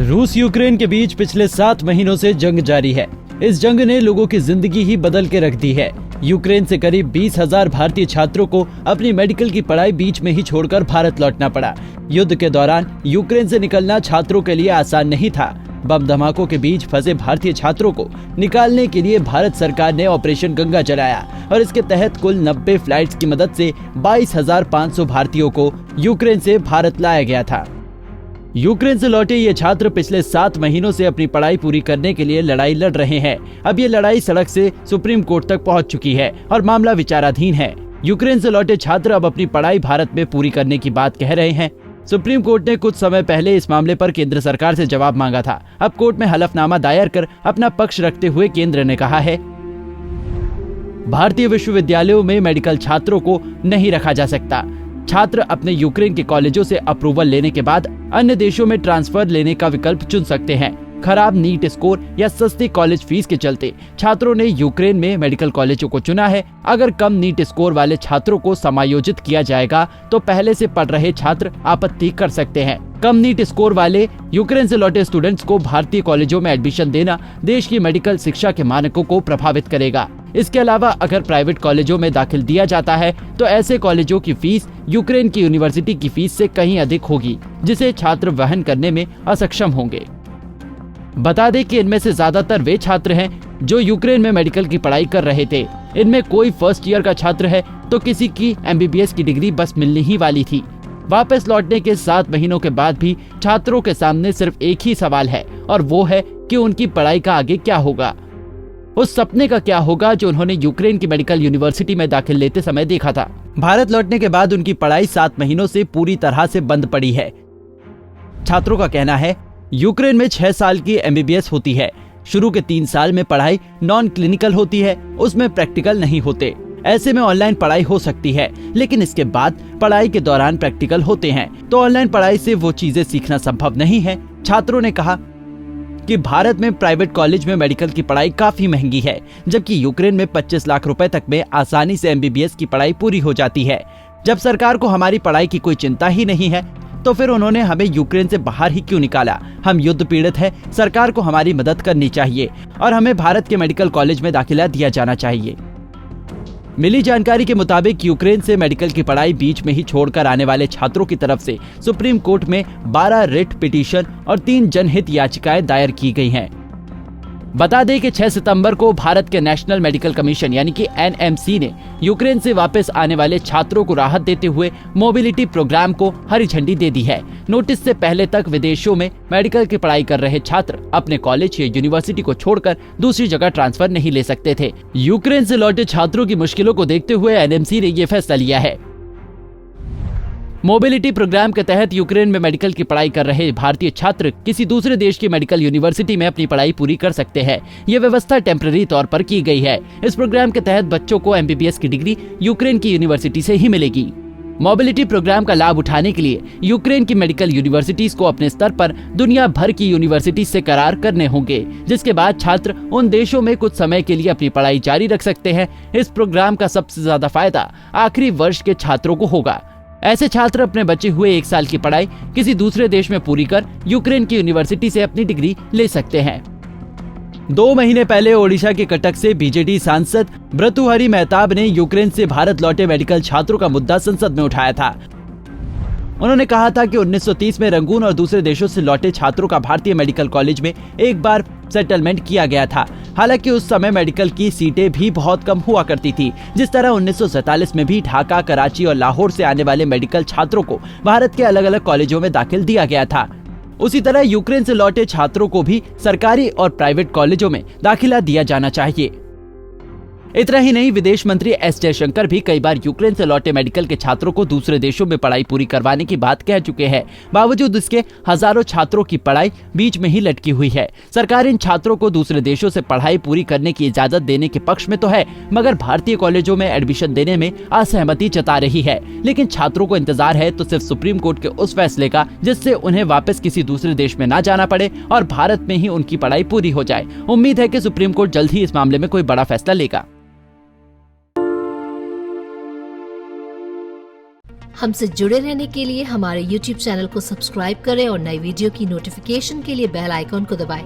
रूस यूक्रेन के बीच पिछले 7 महीनों से जंग जारी है। इस जंग ने लोगों की जिंदगी ही बदल के रख दी है। यूक्रेन से करीब 20,000 भारतीय छात्रों को अपनी मेडिकल की पढ़ाई बीच में ही छोड़कर भारत लौटना पड़ा। युद्ध के दौरान यूक्रेन से निकलना छात्रों के लिए आसान नहीं था। बम धमाकों के बीच फंसे भारतीय छात्रों को निकालने के लिए भारत सरकार ने ऑपरेशन गंगा चलाया और इसके तहत कुल 90 फ्लाइट्स की मदद से 22,500 भारतीयों को यूक्रेन से भारत लाया गया था। यूक्रेन से लौटे ये छात्र पिछले 7 महीनों से अपनी पढ़ाई पूरी करने के लिए लड़ाई लड़ रहे हैं। अब ये लड़ाई सड़क से सुप्रीम कोर्ट तक पहुंच चुकी है और मामला विचाराधीन है। यूक्रेन से लौटे छात्र अब अपनी पढ़ाई भारत में पूरी करने की बात कह रहे हैं। सुप्रीम कोर्ट ने कुछ समय पहले इस मामले पर केंद्र सरकार से जवाब मांगा था। अब कोर्ट में हलफनामा दायर कर अपना पक्ष रखते हुए केंद्र ने कहा है, भारतीय विश्वविद्यालयों में मेडिकल छात्रों को नहीं रखा जा सकता। छात्र अपने यूक्रेन के कॉलेजों से अप्रूवल लेने के बाद अन्य देशों में ट्रांसफर लेने का विकल्प चुन सकते हैं। खराब नीट स्कोर या सस्ती कॉलेज फीस के चलते छात्रों ने यूक्रेन में मेडिकल कॉलेजों को चुना है। अगर कम नीट स्कोर वाले छात्रों को समायोजित किया जाएगा तो पहले से पढ़ रहे छात्र आपत्ति कर सकते हैं। कम नीट स्कोर वाले यूक्रेन से लौटे स्टूडेंट्स को भारतीय कॉलेजों में एडमिशन देना देश की मेडिकल शिक्षा के मानकों को प्रभावित करेगा। इसके अलावा अगर प्राइवेट कॉलेजों में दाखिल दिया जाता है तो ऐसे कॉलेजों की फीस यूक्रेन की यूनिवर्सिटी की फीस से कहीं अधिक होगी, जिसे छात्र वहन करने में असक्षम होंगे। बता दें कि इनमें से ज्यादातर वे छात्र हैं जो यूक्रेन में मेडिकल की पढ़ाई कर रहे थे। इनमें कोई फर्स्ट ईयर का छात्र है तो किसी की MBBS की डिग्री बस मिलने ही वाली थी। वापस लौटने के 7 महीनों के बाद भी छात्रों के सामने सिर्फ एक ही सवाल है और वो है कि उनकी पढ़ाई का आगे क्या होगा। उस सपने का क्या होगा जो उन्होंने यूक्रेन की मेडिकल यूनिवर्सिटी में दाखिल लेते समय देखा था। भारत लौटने के बाद उनकी पढ़ाई 7 महीनों से पूरी तरह से बंद पड़ी है। छात्रों का कहना है, यूक्रेन में 6 साल की MBBS होती है। शुरू के 3 साल में पढ़ाई नॉन क्लिनिकल होती है, उसमें प्रैक्टिकल नहीं होते। ऐसे में ऑनलाइन पढ़ाई हो सकती है, लेकिन इसके बाद पढ़ाई के दौरान प्रैक्टिकल होते हैं, तो ऑनलाइन पढ़ाई से वो चीजें सीखना संभव नहीं है। छात्रों ने कहा कि भारत में प्राइवेट कॉलेज में मेडिकल की पढ़ाई काफी महंगी है, जबकि यूक्रेन में 25 लाख रुपए तक में आसानी से MBBS की पढ़ाई पूरी हो जाती है। जब सरकार को हमारी पढ़ाई की कोई चिंता ही नहीं है तो फिर उन्होंने हमें यूक्रेन से बाहर ही क्यों निकाला। हम युद्ध पीड़ित है, सरकार को हमारी मदद करनी चाहिए और हमें भारत के मेडिकल कॉलेज में दाखिला दिया जाना चाहिए। मिली जानकारी के मुताबिक यूक्रेन से मेडिकल की पढ़ाई बीच में ही छोड़कर आने वाले छात्रों की तरफ से सुप्रीम कोर्ट में 12 रिट पिटीशन और 3 जनहित याचिकाएं दायर की गई हैं। बता दें कि 6 सितंबर को भारत के नेशनल मेडिकल कमीशन यानी कि NMC ने यूक्रेन से वापस आने वाले छात्रों को राहत देते हुए मोबिलिटी प्रोग्राम को हरी झंडी दे दी है। नोटिस से पहले तक विदेशों में मेडिकल की पढ़ाई कर रहे छात्र अपने कॉलेज या यूनिवर्सिटी को छोड़कर दूसरी जगह ट्रांसफर नहीं ले सकते थे। यूक्रेन से लौटे छात्रों की मुश्किलों को देखते हुए NMC ने ये फैसला लिया है। मोबिलिटी प्रोग्राम के तहत यूक्रेन में मेडिकल की पढ़ाई कर रहे भारतीय छात्र किसी दूसरे देश की मेडिकल यूनिवर्सिटी में अपनी पढ़ाई पूरी कर सकते हैं। ये व्यवस्था टेम्पररी तौर पर की गई है। इस प्रोग्राम के तहत बच्चों को MBBS की डिग्री यूक्रेन की यूनिवर्सिटी से ही मिलेगी। मोबिलिटी प्रोग्राम का लाभ उठाने के लिए यूक्रेन की मेडिकल यूनिवर्सिटीज को अपने स्तर पर दुनिया भर की यूनिवर्सिटी से करार करने होंगे, जिसके बाद छात्र उन देशों में कुछ समय के लिए अपनी पढ़ाई जारी रख सकते हैं। इस प्रोग्राम का सबसे ज्यादा फायदा आखिरी वर्ष के छात्रों को होगा। ऐसे छात्र अपने बचे हुए 1 साल की पढ़ाई किसी दूसरे देश में पूरी कर यूक्रेन की यूनिवर्सिटी से अपनी डिग्री ले सकते हैं। 2 महीने पहले ओडिशा के कटक से बीजेडी सांसद भर्तृहरि मेहताब ने यूक्रेन से भारत लौटे मेडिकल छात्रों का मुद्दा संसद में उठाया था। उन्होंने कहा था कि 1930 में रंगून और दूसरे देशों से लौटे छात्रों का भारतीय मेडिकल कॉलेज में एक बार सेटलमेंट किया गया था। हालांकि उस समय मेडिकल की सीटें भी बहुत कम हुआ करती थी। जिस तरह 1947 में भी ढाका, कराची और लाहौर से आने वाले मेडिकल छात्रों को भारत के अलग अलग कॉलेजों में दाखिल दिया गया था, उसी तरह यूक्रेन से लौटे छात्रों को भी सरकारी और प्राइवेट कॉलेजों में दाखिला दिया जाना चाहिए। इतना ही नहीं, विदेश मंत्री S जयशंकर भी कई बार यूक्रेन से लौटे मेडिकल के छात्रों को दूसरे देशों में पढ़ाई पूरी करवाने की बात कह चुके हैं। बावजूद इसके हजारों छात्रों की पढ़ाई बीच में ही लटकी हुई है। सरकार इन छात्रों को दूसरे देशों से पढ़ाई पूरी करने की इजाजत देने के पक्ष में तो है, मगर भारतीय कॉलेजों में एडमिशन देने में असहमति जता रही है। लेकिन छात्रों को इंतजार है तो सिर्फ सुप्रीम कोर्ट के उस फैसले का जिससे उन्हें वापस किसी दूसरे देश में न जाना पड़े और भारत में ही उनकी पढ़ाई पूरी हो जाए। उम्मीद है कि सुप्रीम कोर्ट जल्द ही इस मामले में कोई बड़ा फैसला लेगा। हमसे जुड़े रहने के लिए हमारे YouTube चैनल को सब्सक्राइब करें और नई वीडियो की नोटिफिकेशन के लिए बेल आइकॉन को दबाएं।